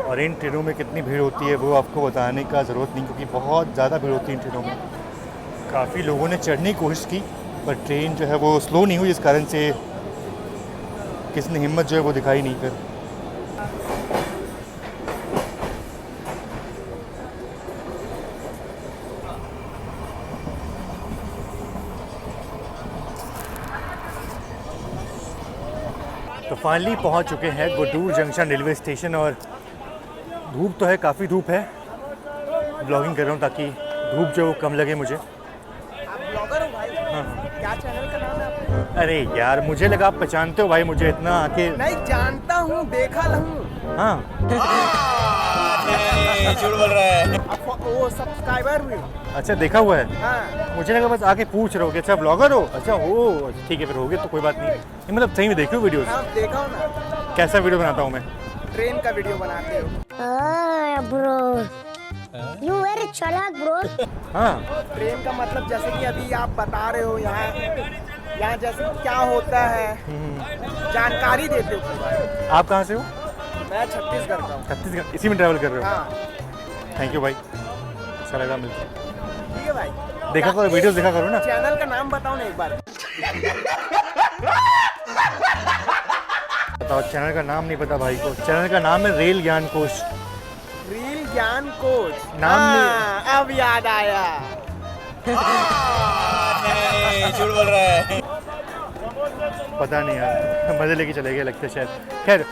और इन ट्रेनों में कितनी भीड़ होती है वो आपको बताने का ज़रूरत नहीं, क्योंकि बहुत ज़्यादा भीड़ होती है इन ट्रेनों में। काफ़ी लोगों ने चढ़ने की कोशिश की, पर ट्रेन जो है वो स्लो नहीं हुई, इस कारण से किसी ने हिम्मत जो है वो दिखाई नहीं कर। तो फाइनली पहुंच चुके हैं गुड्डूर जंक्शन रेलवे स्टेशन। और धूप तो है, काफ़ी धूप है। ब्लॉगिंग कर रहा हूँ ताकि धूप जो कम लगे मुझे। ब्लॉगर हो भाई? हाँ। क्या चैनल का नाम है आपका? अरे यार मुझे लगा आप पहचानते हो भाई मुझे इतना आके। नहीं जानता हूँ, देखा हूँ। हाँ झूठ बोल रहा है। वो सब्सक्राइबर भी। अच्छा, देखा हुआ है। हाँ। मुझे लगा बस आके पूछ रहे हो कि अच्छा ब्लॉगर हो। अच्छा हो, ठीक है फिर हो गए तो कोई बात नहीं। ये मतलब सही में देखे हो वीडियोस? हाँ देखा हूँ ना। कैसा वीडियो बनाता हूँ मैं? ट्रेन का वीडियो बनाते हो। bro. You very चालाक bro. हाँ ट्रेन का मतलब जैसे कि अभी आप बता रहे हो, यहाँ जैसे क्या होता है जानकारी देते हो पूरा। आप कहाँ से हो? मैं छत्तीसगढ़ का हूँ। छत्तीसगढ़, इसी में ट्रैवल कर रहे हो? हाँ थैंक यू भाई, अच्छा लगा मिलकर। ठीक है भाई। देखा करो वीडियोस, देखा करो ना। चैनल का नाम बताओ ना एक बार। बताओ, चैनल का नाम नहीं पता भाई को? चैनल का नाम है रेल ज्ञान कोश। रील ज्ञान कोच नाम हाँ, अब याद आया। झूठ बोल रहा है। पता नहीं यार, मज़े लेके चले गए लगता है शायद। खैर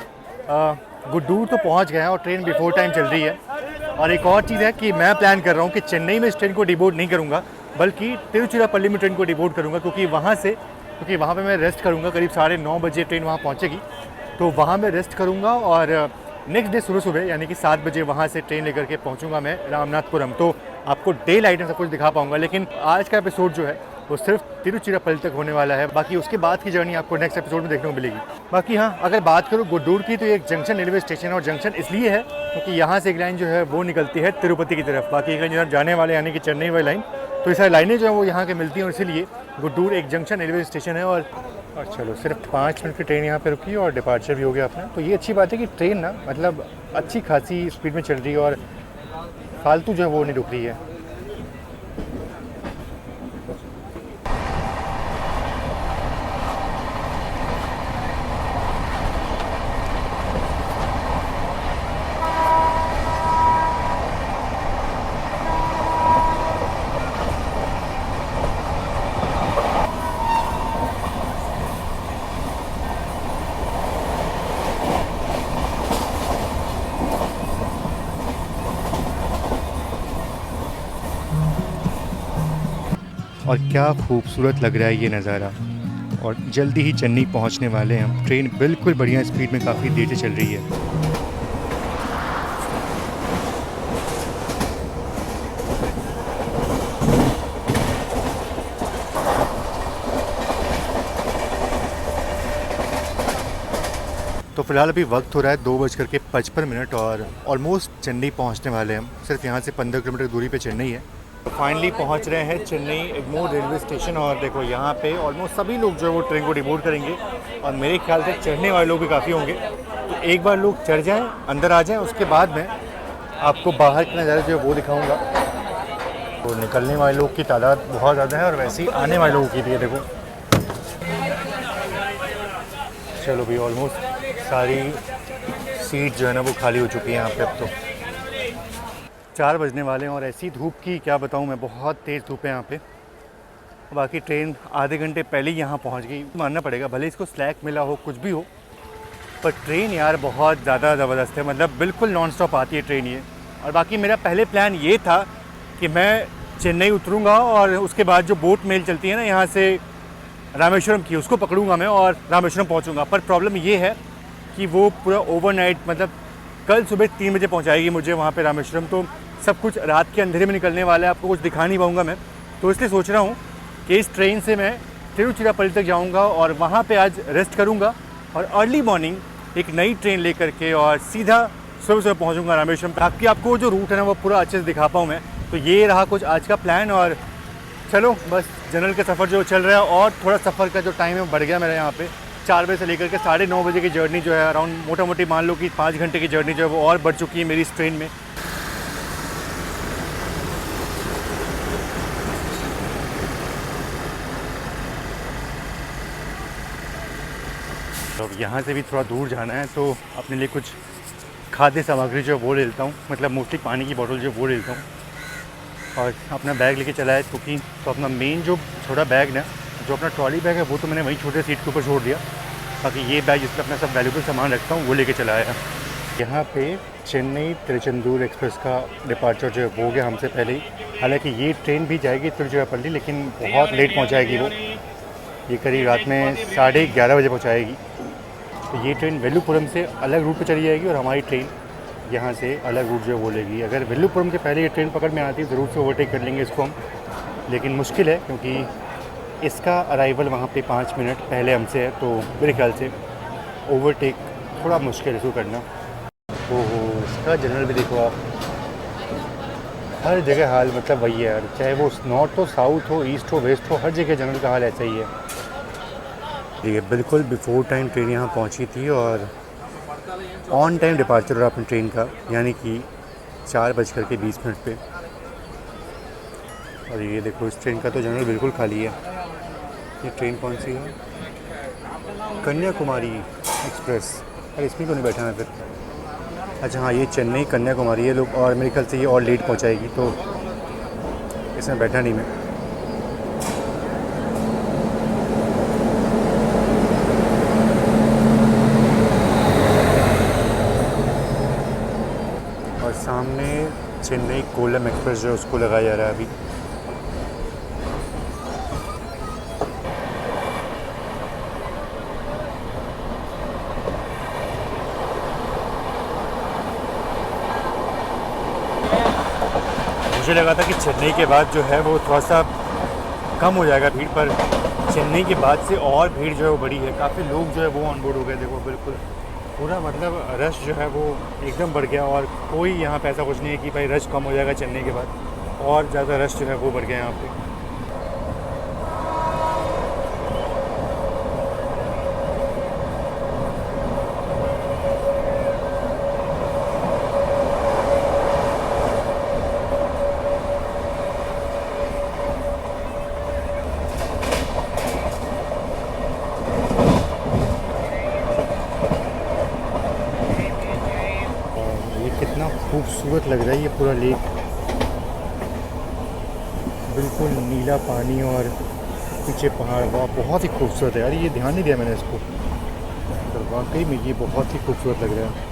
गुड्डूर तो पहुंच गए हैं और ट्रेन बिफोर टाइम चल रही है। और एक और चीज़ है कि मैं प्लान कर रहा हूं कि चेन्नई में इस ट्रेन को डिबोर्ड नहीं करूंगा, बल्कि तिरुचिरापल्ली में ट्रेन को डिबोर्ड करूंगा, क्योंकि वहाँ पे मैं रेस्ट करूंगा। करीब 9:30 बजे ट्रेन वहाँ पहुँचेगी, तो वहाँ मैं रेस्ट करूँगा। और नेक्स्ट डे सुबह यानी कि 7 बजे वहाँ से ट्रेन लेकर के पहुँचूँगा मैं रामनाथपुरम। तो आपको डे लाइट में सब कुछ दिखा पाऊँगा, लेकिन आज का एपिसोड जो है वो सिर्फ तिरुचिरापल्ली तक होने वाला है। बाकी उसके बाद की जर्नी आपको नेक्स्ट एपिसोड में देखने को मिलेगी। बाकी हाँ, अगर बात करूँ गुड्डूर की, तो ये एक जंक्शन रेलवे स्टेशन है। और जंक्शन इसलिए है क्योंकि यहाँ से एक लाइन जो है वो निकलती है तिरुपति की तरफ, बाकी एक लाइन जो जाने वाले यानी कि चेन्नई वाली लाइन। तो ये सारी लाइनें जो है वो यहाँ के मिलती हैं, और इसीलिए गुड्डूर एक जंक्शन रेलवे स्टेशन है। और चलो, सिर्फ 5 मिनट की ट्रेन यहाँ पे रुकी और डिपार्चर भी हो गया अपना। तो ये अच्छी बात है कि ट्रेन ना मतलब अच्छी खासी स्पीड में चल रही है और फालतू जो है वो नहीं रुक रही है। और क्या खूबसूरत लग रहा है ये नज़ारा। और जल्दी ही चेन्नई पहुंचने वाले हैं हम। ट्रेन बिल्कुल बढ़िया स्पीड में काफ़ी देर से चल रही है। तो फिलहाल अभी वक्त हो रहा है 2:55 और ऑलमोस्ट चेन्नई पहुंचने वाले हैं हम। सिर्फ यहाँ से 15 किलोमीटर दूरी पे चेन्नई है। तो फाइनली पहुंच रहे हैं चेन्नई एग्मोर रेलवे स्टेशन और देखो यहाँ पे ऑलमोस्ट सभी लोग जो है वो ट्रेन को डिबोर्ड करेंगे और मेरे ख्याल से चढ़ने वाले लोग भी काफ़ी होंगे। तो एक बार लोग चढ़ जाएं, अंदर आ जाएं, उसके बाद मैं आपको बाहर का नज़ारा जो है वो दिखाऊँगा। तो निकलने वाले लोग की तादाद बहुत ज़्यादा है और वैसे ही आने वाले लोगों की भी है। देखो चलो भी ऑलमोस्ट सारी सीट जो है ना वो खाली हो चुकी है यहाँ पे। अब तो 4 बजने वाले हैं और ऐसी धूप की क्या बताऊँ मैं, बहुत तेज़ धूप है यहाँ पे। बाकी ट्रेन आधे घंटे पहले ही यहाँ पहुँच गई, मानना पड़ेगा, भले इसको स्लैक मिला हो कुछ भी हो, पर ट्रेन यार बहुत ज़्यादा ज़बरदस्त है, मतलब बिल्कुल नॉन स्टॉप आती है ट्रेन ये। और बाकी मेरा पहले प्लान ये था कि मैं चेन्नई उतरूँगा और उसके बाद जो बोट मेल चलती है ना यहाँ से रामेश्वरम की, उसको पकड़ूँगा मैं और रामेश्वरम पहुँचूँगा। पर प्रॉब्लम ये है कि वो पूरा ओवरनाइट, मतलब कल सुबह 3 बजे पहुँचाएगी मुझे वहाँ पे रामेश्वरम। तो सब कुछ रात के अंधेरे में निकलने वाला है, आपको कुछ दिखा नहीं पाऊँगा मैं। तो इसलिए सोच रहा हूँ कि इस ट्रेन से मैं तिरुचिरापल्ली तक जाऊँगा और वहाँ पे आज रेस्ट करूँगा और अर्ली मॉर्निंग एक नई ट्रेन लेकर के और सीधा सुबह सुबह पहुँचूँगा रामेश्वरम, ताकि आपको जो रूट है ना वो पूरा अच्छे से दिखा पाऊँ मैं। तो ये रहा कुछ आज का प्लान। और चलो बस जनरल का सफ़र जो चल रहा है और थोड़ा सफ़र का जो टाइम है बढ़ गया मेरा। यहाँ पे 4 बजे से लेकर के 9:30 बजे की जर्नी जो है अराउंड मोटा मोटी मान लो कि 5 घंटे की जर्नी जो है वो और बढ़ चुकी है मेरी इस ट्रेन में। तो अब यहाँ से भी थोड़ा दूर जाना है तो अपने लिए कुछ खाद्य सामग्री जो है वो ले लेता हूँ, मतलब मोस्टली पानी की बोतल जो है वो ले लेता हूँ और अपना बैग लेके चला है क्योंकि तो अपना मेन जो छोटा बैग ना, जो अपना ट्रॉली बैग है वो तो मैंने वहीं छोटे सीट के ऊपर छोड़ दिया। बाकी ये बैग जिसमें अपना सब वैल्यूबल सामान रखता हूँ वो लेके चला आया। यहाँ पे चेन्नई तिरुचेंदूर एक्सप्रेस का डिपार्चर जो है वो हो गया हमसे पहले ही। हालांकि ये ट्रेन भी जाएगी तिरुचिरापल्ली, लेकिन बहुत लेट पहुँचाएगी वो, ये करीब रात में 11:30 बजे पहुँचाएगी। तो ये ट्रेन वेलुपुरम से अलग रूट पर चली जाएगी और हमारी ट्रेन यहाँ से अलग रूट जो है वो लेगी। अगर वेलुपुरम के पहले ये ट्रेन पकड़ में आती है ज़रूर से ओवरटेक कर लेंगे इसको हम, लेकिन मुश्किल है क्योंकि इसका अराइवल वहाँ पे 5 मिनट पहले हमसे है। तो मेरे ख्याल से ओवरटेक थोड़ा मुश्किल है इसको करना। ओहो, इसका जनरल भी देखो आप, हर जगह हाल मतलब वही है यार, चाहे वो नॉर्थ हो, साउथ हो, ईस्ट हो, वेस्ट हो, हर जगह जनरल का हाल ऐसा ही है। ठीक है, बिल्कुल बिफोर टाइम ट्रेन यहाँ पहुँची थी और ऑन टाइम डिपार्चर रहा अपनी ट्रेन का, यानी कि 4:20 पे। और ये देखो इस ट्रेन का तो जनरल बिल्कुल खाली है। ये ट्रेन कौन सी है? कन्याकुमारी एक्सप्रेस। अरे इसमें क्यों नहीं बैठा मैं फिर? अच्छा हाँ, ये चेन्नई कन्याकुमारी है लोग, और मेरे ख्याल से ये और लेट पहुँचाएगी तो इसमें बैठा नहीं मैं। और सामने चेन्नई कोलम एक्सप्रेस जो है उसको लगाया जा रहा है अभी। मुझे लगा था कि चेन्नई के बाद जो है वो थोड़ा सा कम हो जाएगा भीड़, पर चेन्नई के बाद से और भीड़ जो है वो बड़ी है। काफ़ी लोग जो है वो ऑन बोर्ड हो गए। देखो बिल्कुल पूरा मतलब रश जो है वो एकदम बढ़ गया और कोई यहाँ पे ऐसा कुछ नहीं है कि भाई रश कम हो जाएगा चेन्नई के बाद, और ज़्यादा रश जो है वो बढ़ गया यहाँ पे। कितना खूबसूरत लग रहा है ये पूरा लेक, बिल्कुल नीला पानी और पीछे पहाड़। वाह, बहुत ही खूबसूरत है यार, ये ध्यान नहीं दिया मैंने इसको, तो वाकई में ये बहुत ही खूबसूरत लग रहा है।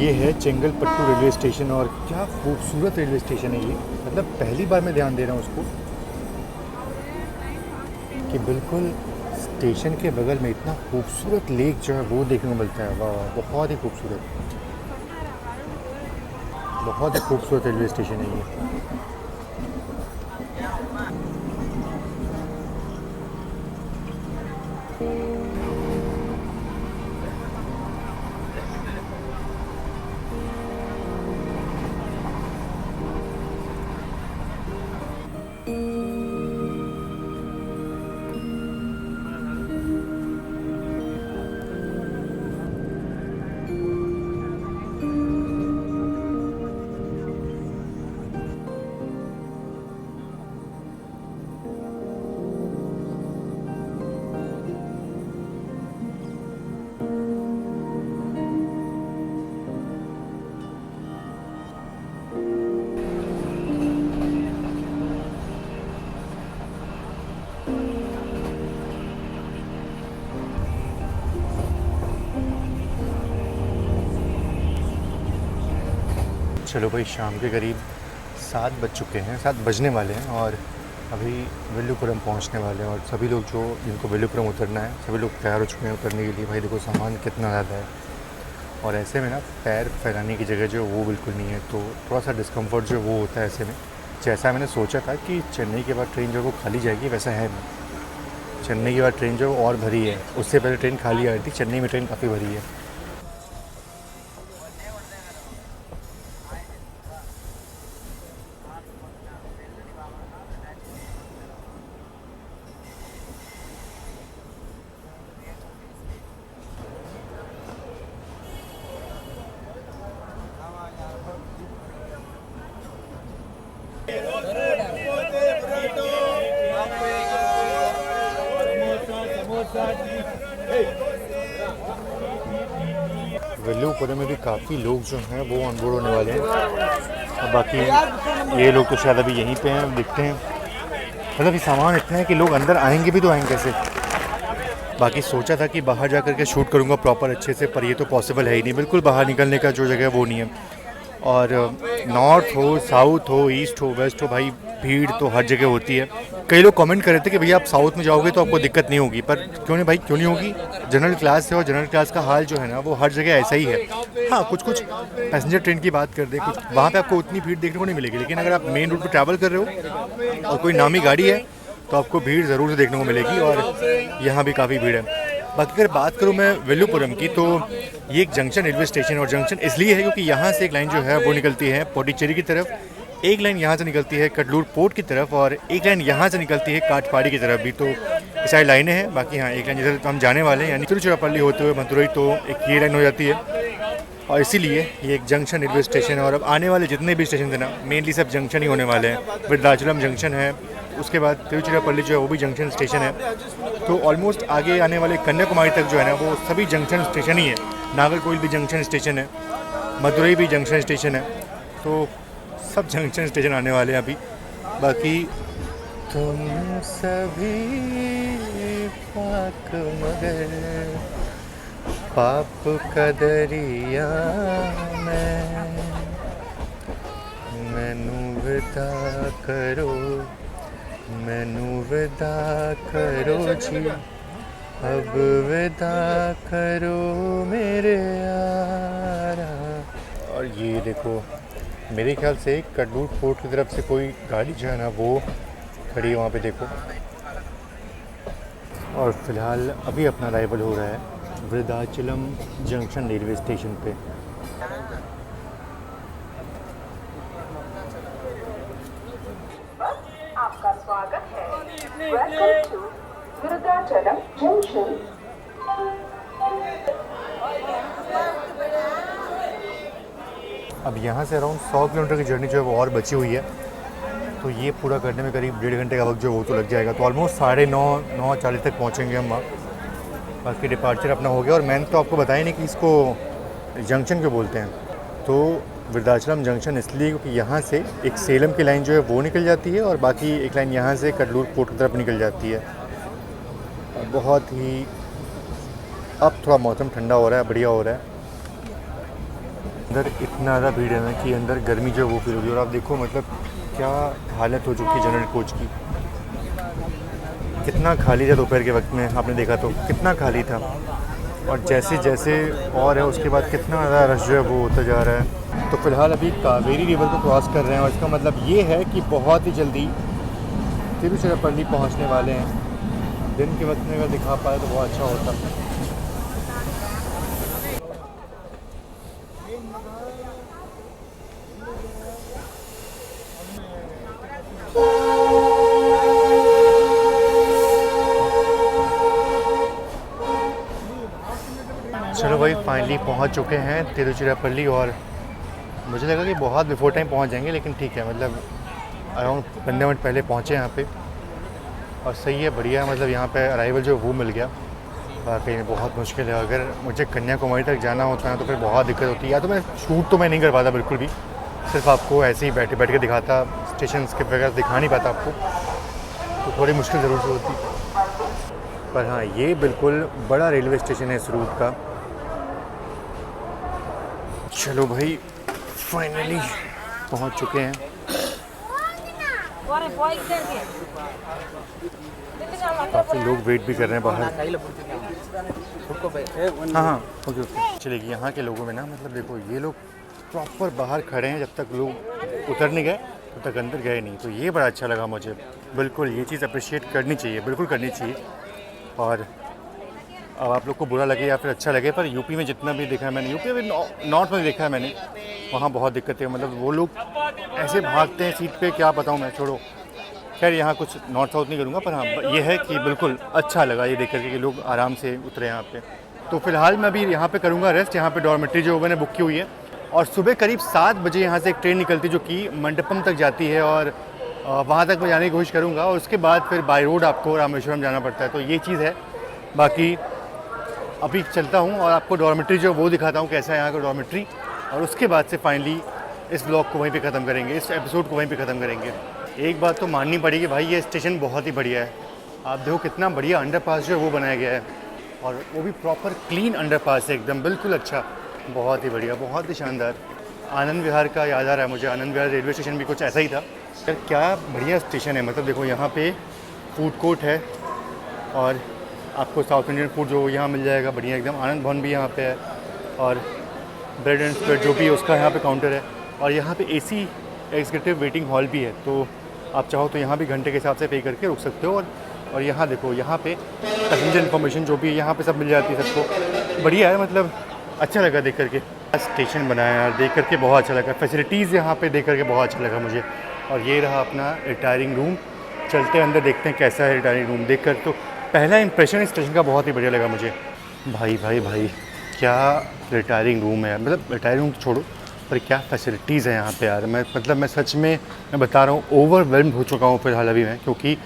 ये है चेंगलपट्टू रेलवे स्टेशन और क्या खूबसूरत रेलवे स्टेशन है ये। मतलब पहली बार मैं ध्यान दे रहा हूँ उसको कि बिल्कुल स्टेशन के बगल में इतना खूबसूरत लेक जो है वो देखने को मिलता है। वाह, बहुत ही खूबसूरत, बहुत ही खूबसूरत रेलवे स्टेशन है ये। चलो भाई, शाम के करीब 7 बज चुके हैं, 7 बजने वाले हैं और अभी विल्लुपुरम पहुंचने वाले हैं। और सभी लोग जो जिनको विल्लुपुरम उतरना है सभी लोग तैयार हो चुके हैं उतरने के लिए। भाई देखो सामान कितना ज़्यादा है और ऐसे में ना पैर फैलाने की जगह जो है वो बिल्कुल नहीं है, तो थोड़ा सा डिस्कम्फर्ट जो वो होता है ऐसे में। जैसा मैंने सोचा था कि चेन्नई के बाद ट्रेन जो है वो खाली जाएगी, वैसा है नहीं। चेन्नई के बाद ट्रेन जो और भरी है, उससे पहले ट्रेन खाली आ रही थी, चेन्नई में ट्रेन काफ़ी भरी है। विल्लुपुरम में भी काफ़ी लोग जो हैं वो ऑन बोर्ड होने वाले हैं और बाकी ये लोग तो शायद अभी यहीं पे हैं, दिखते हैं। मतलब ये सामान इतना है कि लोग अंदर आएंगे भी तो आएंगे कैसे। बाकी सोचा था कि बाहर जा कर के शूट करूँगा प्रॉपर अच्छे से, पर ये तो पॉसिबल है ही नहीं। बिल्कुल बाहर निकलने का जो जगह है वो नहीं है। और नॉर्थ हो, साउथ हो, ईस्ट हो, वेस्ट हो, भाई भीड़ तो हर जगह होती है। कई लोग कमेंट कर रहे थे कि भैया आप साउथ में जाओगे तो आपको दिक्कत नहीं होगी, पर क्यों नहीं भाई, क्यों नहीं होगी। जनरल क्लास है और जनरल क्लास का हाल जो है ना वो हर जगह ऐसा ही है। हाँ, कुछ कुछ पैसेंजर ट्रेन की बात कर दें, कुछ वहाँ पे आपको उतनी भीड़ देखने को नहीं मिलेगी, लेकिन अगर आप मेन रूट पर ट्रैवल कर रहे हो और कोई नामी गाड़ी है तो आपको भीड़ ज़रूर से देखने को मिलेगी और यहाँ भी काफ़ी भीड़ है। बाकी अगर बात करूँ मैं विल्लुपुरम की, तो ये एक जंक्शन रेलवे स्टेशन है और जंक्शन इसलिए है क्योंकि यहाँ से एक लाइन जो है वो निकलती है पौडीचेरी की तरफ, एक लाइन यहाँ से निकलती है कटलूर पोर्ट की तरफ और एक लाइन यहाँ से निकलती है काटपाड़ी की तरफ भी। तो ये सारी लाइनें हैं। बाकी हाँ, एक लाइन जिधर हम जाने वाले हैं यानी तिरुचिरापल्ली होते हुए मदुरई, तो एक ये लाइन हो जाती है और इसीलिए ये एक जंक्शन रेलवे स्टेशन है। और अब आने वाले जितने भी स्टेशन थे ना, मेनली सब जंक्शन ही होने वाले हैं। वृद्धाचलम जंक्शन है, उसके बाद तिरुचिरापल्ली जो है वो भी जंक्शन स्टेशन है। तो ऑलमोस्ट आगे आने वाले कन्याकुमारी तक जो है ना वो सभी जंक्शन स्टेशन ही है। नागरकोइल भी जंक्शन स्टेशन है, मदुरई भी जंक्शन स्टेशन है, तो सब जंक्शन स्टेशन आने वाले हैं अभी। बाकी तुम सभी पाक मगर पाप का दरिया मैनू विदा करो, मैनू विदा करो जी, अब विदा करो मेरे यारा। और ये देखो, मेरे ख्याल से कटलूर पोर्ट की तरफ से कोई गाड़ी जो है ना वो खड़ी है वहाँ पे, देखो। और फिलहाल अभी अपना अराइवल हो रहा है वृद्धाचलम जंक्शन रेलवे स्टेशन पे। आपका स्वागत है। Welcome to Vriddhachalam junction. अब यहाँ से अराउंड 100 किलोमीटर की जर्नी जो है वो और बची हुई है, तो ये पूरा करने में करीब 1.5 घंटे का वक्त जो वो तो लग जाएगा। तो ऑलमोस्ट 9:40 तक पहुँचेंगे हम वहाँ। बाकी डिपार्चर अपना हो गया। और मैंने तो आपको बताया नहीं कि इसको जंक्शन क्यों बोलते हैं। तो वृद्धाचलम जंक्शन इसलिए क्योंकि यहाँ से एक सेलम की लाइन जो है वो निकल जाती है और बाकी एक लाइन यहाँ से कटलूर पोर्ट की तरफ निकल जाती है। और बहुत ही अब थोड़ा मौसम ठंडा हो रहा है, बढ़िया हो रहा है। अंदर इतना ज़्यादा भीड़ है ना कि अंदर गर्मी जो है वो फील हो रही है। और आप देखो मतलब क्या हालत हो चुकी है जनरल कोच की। कितना खाली था दोपहर के वक्त में, आपने देखा तो कितना खाली था। और जैसे जैसे और है उसके बाद कितना ज़्यादा रश जो है वो होता जा रहा है। तो फिलहाल अभी कावेरी रिवर को क्रॉस कर रहे हैं और इसका मतलब ये है कि बहुत ही जल्दी तिरुचिरापल्ली पहुंचने वाले हैं। दिन के वक्त में अगर दिखा पाए तो बहुत अच्छा होता। चलो भाई फाइनली पहुंच चुके हैं तिरुचिरापल्ली। और मुझे लगा कि बहुत बिफोर टाइम पहुंच जाएंगे, लेकिन ठीक है मतलब अराउंड 15 मिनट पहले पहुंचे यहाँ पे। और सही है, बढ़िया है। मतलब यहाँ पे अराइवल जो वो मिल गया। वाकई में बहुत मुश्किल है। अगर मुझे कन्याकुमारी तक जाना होता है तो फिर बहुत दिक्कत होती है। या तो मैं शूट तो मैं नहीं कर पाता बिल्कुल भी, सिर्फ आपको ऐसे ही बैठे बैठ के दिखाता, स्टेशन के वगैरह दिखा नहीं पाता आपको, तो थोड़ी मुश्किल ज़रूर से होती। पर हाँ, ये बिल्कुल बड़ा रेलवे स्टेशन है इस रूट का। चलो भाई फाइनली पहुंच चुके हैं। काफ़ी लोग वेट भी कर रहे हैं बाहर। हाँ ओके ओके चलेगी। यहाँ के लोगों में ना मतलब देखो, ये लोग प्रॉपर बाहर खड़े हैं, जब तक लोग उतर नहीं गए तब तक अंदर गए नहीं। तो ये बड़ा अच्छा लगा मुझे। बिल्कुल ये चीज़ अप्रिशिएट करनी चाहिए, बिल्कुल करनी चाहिए। और अब आप लोग को बुरा लगे या फिर अच्छा लगे, पर यूपी में जितना भी देखा है मैंने, यूपी में नॉर्थ में देखा है मैंने, वहाँ बहुत दिक्कत है। मतलब वो लोग ऐसे भागते हैं सीट पे, क्या बताऊँ मैं, छोड़ो। खैर यहाँ कुछ नॉर्थ साउथ नहीं करूँगा, पर हाँ ये है कि बिल्कुल अच्छा लगा ये देख करके कि लोग आराम से उतरे यहाँ पे। तो फिलहाल मैं अभी यहाँ पे करूँगा रेस्ट। यहाँ पे डॉर्मेट्री जो मैंने बुक की हुई है, और सुबह करीब 7 बजे यहाँ से एक ट्रेन निकलती जो कि मंडपम तक जाती है, और वहाँ तक मैं जाने की कोशिश करूँगा। और उसके बाद फिर बाई रोड आपको रामेश्वरम जाना पड़ता है। तो ये चीज़ है। बाकी अभी चलता हूँ और आपको डॉर्मेट्री जो वो दिखाता हूँ कैसा है यहाँ का डॉर्मेट्री, और उसके बाद से फाइनली इस ब्लॉग को वहीं पे ख़त्म करेंगे, इस एपिसोड को वहीं पे ख़त्म करेंगे। एक बात तो माननी पड़ेगी भाई, ये स्टेशन बहुत ही बढ़िया है। आप देखो कितना बढ़िया अंडरपास जो है वो बनाया गया है, और वो भी प्रॉपर क्लीन अंडरपास है एकदम, बिल्कुल अच्छा, बहुत ही बढ़िया, बहुत ही शानदार। आनंद विहार का याद आ रहा है मुझे, आनंद विहार रेलवे स्टेशन भी कुछ ऐसा ही था। यार क्या बढ़िया स्टेशन है। मतलब देखो यहाँ पे फूड कोर्ट है, और आपको साउथ इंडियन फूड जो यहाँ मिल जाएगा बढ़िया एकदम। आनंद भवन भी यहाँ पे है, और ब्रेड एंड स्प्रेड जो भी है उसका यहाँ पे काउंटर है। और यहाँ पे एसी एग्जीक्यूटिव वेटिंग हॉल भी है, तो आप चाहो तो यहाँ भी घंटे के हिसाब से पे करके रुक सकते हो। और यहाँ देखो, यहाँ पे पैसेंजर इन्फॉर्मेशन जो भी है यहाँ पे सब मिल जाती है सबको। बढ़िया है, मतलब अच्छा लगा देख करके। स्टेशन बनाया यार, देख करके बहुत अच्छा लगा। फैसिलिटीज़ यहाँ पे देख करके बहुत अच्छा लगा मुझे। और ये रहा अपना रिटायरिंग रूम। चलते अंदर देखते हैं कैसा है रिटायरिंग रूम। देख कर तो पहला इंप्रेशन इस स्टेशन का बहुत ही बढ़िया लगा मुझे। भाई भाई भाई क्या रिटायरिंग रूम है। मतलब रिटायरिंग रूम तो छोड़ो, पर क्या फैसिलिटीज़ है यहाँ पे यार। मैं सच में मैं बता रहा हूँ, ओवरवेल्म्ड हो चुका हूँ फिलहाल अभी मैं, क्योंकि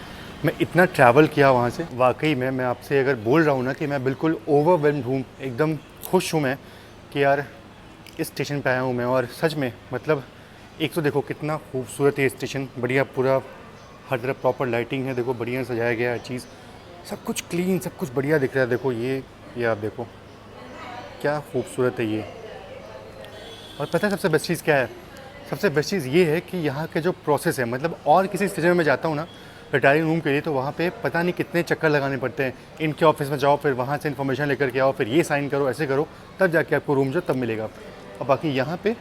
मैं इतना ट्रैवल किया वहाँ से। वाकई में मैं आपसे अगर बोल रहा हूँ ना कि मैं बिल्कुल ओवरवेल्म्ड हूँ, एकदम खुश हूँ मैं कि यार इस स्टेशन पे आया हूँ मैं। और सच में मतलब एक तो देखो कितना खूबसूरत है स्टेशन, बढ़िया, पूरा हर तरफ प्रॉपर लाइटिंग है, देखो बढ़िया सजाया गया है चीज़, सब कुछ क्लीन, सब कुछ बढ़िया दिख रहा है। देखो ये आप देखो क्या खूबसूरत है ये। और पता है सबसे बेस्ट चीज़ क्या है? सबसे बेस्ट चीज़ ये है कि यहाँ के जो प्रोसेस है, मतलब और किसी स्टेशन में जाता हूँ ना रिटायरिंग रूम के लिए, तो वहाँ पे पता नहीं कितने चक्कर लगाने पड़ते हैं। इनके ऑफिस में जाओ, फिर वहाँ से इन्फॉर्मेशन लेकर के आओ, फिर ये साइन करो, ऐसे करो, तब जाके आपको रूम जो तब मिलेगा। और बाकी यहाँ पे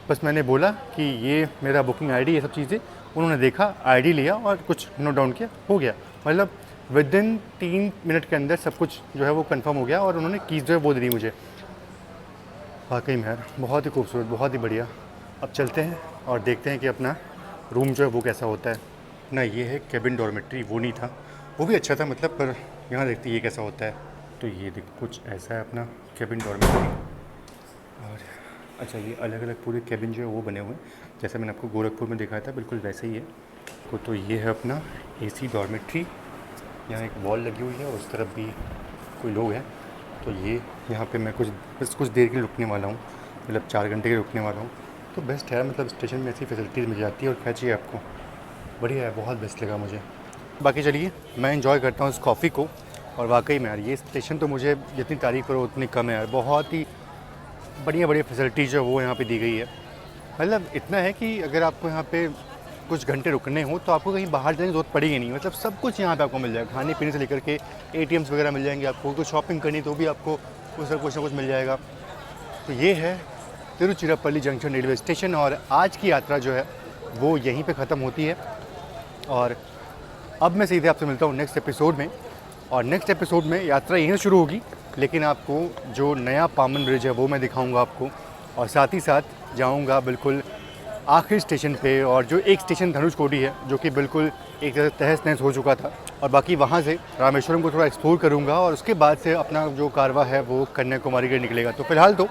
बस मैंने बोला कि ये मेरा बुकिंग आईडी, ये सब चीज़ें उन्होंने देखा, आईडी लिया और कुछ नोट डाउन किया, हो गया। मतलब विदिन 3 मिनट के अंदर सब कुछ जो है वो कंफर्म हो गया, और उन्होंने कीज़ जो है वो दे दी मुझे। वाकई में यार बहुत ही खूबसूरत, बहुत ही बढ़िया। अब चलते हैं और देखते हैं कि अपना रूम जो है वो कैसा होता है ना। ये है केबिन डॉर्मेट्री, वो नहीं था, वो भी अच्छा था मतलब, पर यहाँ देखते हैं ये कैसा होता है। तो ये देख कुछ ऐसा है अपना केबिन डॉर्मेट्री। और अच्छा, ये अलग अलग पूरे केबिन जो है वो बने हुए हैं, जैसे मैंने आपको गोरखपुर में दिखाया था, बिल्कुल वैसे ही है। तो ये है अपना एसी डॉर्मेट्री। यहाँ एक वॉल लगी हुई है और उस तरफ भी कोई लोग हैं। तो ये यहाँ पे मैं कुछ देर के लिए रुकने वाला हूँ, मतलब 4 घंटे के रुकने वाला हूँ। तो बेस्ट है, मतलब स्टेशन में ऐसी फैसिलिटीज़ मिल जाती है, और क्या चाहिए आपको, बढ़िया है, बहुत बेस्ट लगा मुझे। बाकी चलिए मैं एंजॉय करता हूँ इस कॉफ़ी को। और वाकई में यार ये स्टेशन तो मुझे जितनी तारीफ़ करो उतनी कम है यार, बहुत ही बढ़िया बढ़िया फैसिलिटी जो वो यहाँ पे दी गई है। मतलब इतना है कि अगर आपको यहाँ पे कुछ घंटे रुकने हो तो आपको कहीं बाहर जाने की जरूरत पड़ेगी नहीं। मतलब सब कुछ यहाँ पे आपको मिल जाएगा, खाने पीने से लेकर के ATMs वगैरह मिल जाएंगे आपको। कुछ शॉपिंग करनी तो भी आपको कुछ ना कुछ मिल जाएगा। तो ये है तिरुचिरापल्ली जंक्शन रेलवे स्टेशन और आज की यात्रा जो है वो यहीं पे ख़त्म होती है। और अब मैं सीधे आपसे मिलता हूँ नेक्स्ट एपिसोड में। और नेक्स्ट एपिसोड में यात्रा यहीं से शुरू होगी, लेकिन आपको जो नया पामन ब्रिज है वो मैं दिखाऊंगा आपको। और साथ ही साथ जाऊंगा बिल्कुल आखिरी स्टेशन पे, और जो एक स्टेशन धनुषकोडी है जो कि बिल्कुल एक तरह तहस नहस हो चुका था। और बाकी वहाँ से रामेश्वरम को थोड़ा एक्सप्लोर करूँगा और उसके बाद से अपना जो कारवा है वो कन्याकुमारी के निकलेगा। तो फिलहाल तो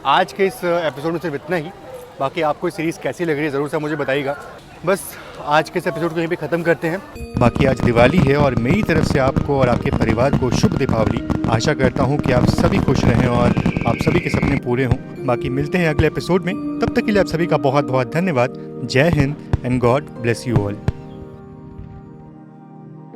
आज के इस एपिसोड में सिर्फ इतना ही। बाकी आपको सीरीज़ कैसी लग रही है ज़रूर से मुझे बताइएगा। बस आज के इस एपिसोड को यहीं पे ख़त्म करते हैं। बाकी आज दिवाली है और मेरी तरफ से आपको और आपके परिवार को शुभ दीपावली। आशा करता हूँ कि आप सभी खुश रहें और आप सभी के सपने पूरे हों। बाकी मिलते हैं अगले एपिसोड में, तब तक के लिए आप सभी का बहुत बहुत धन्यवाद। जय Hind and God bless you all.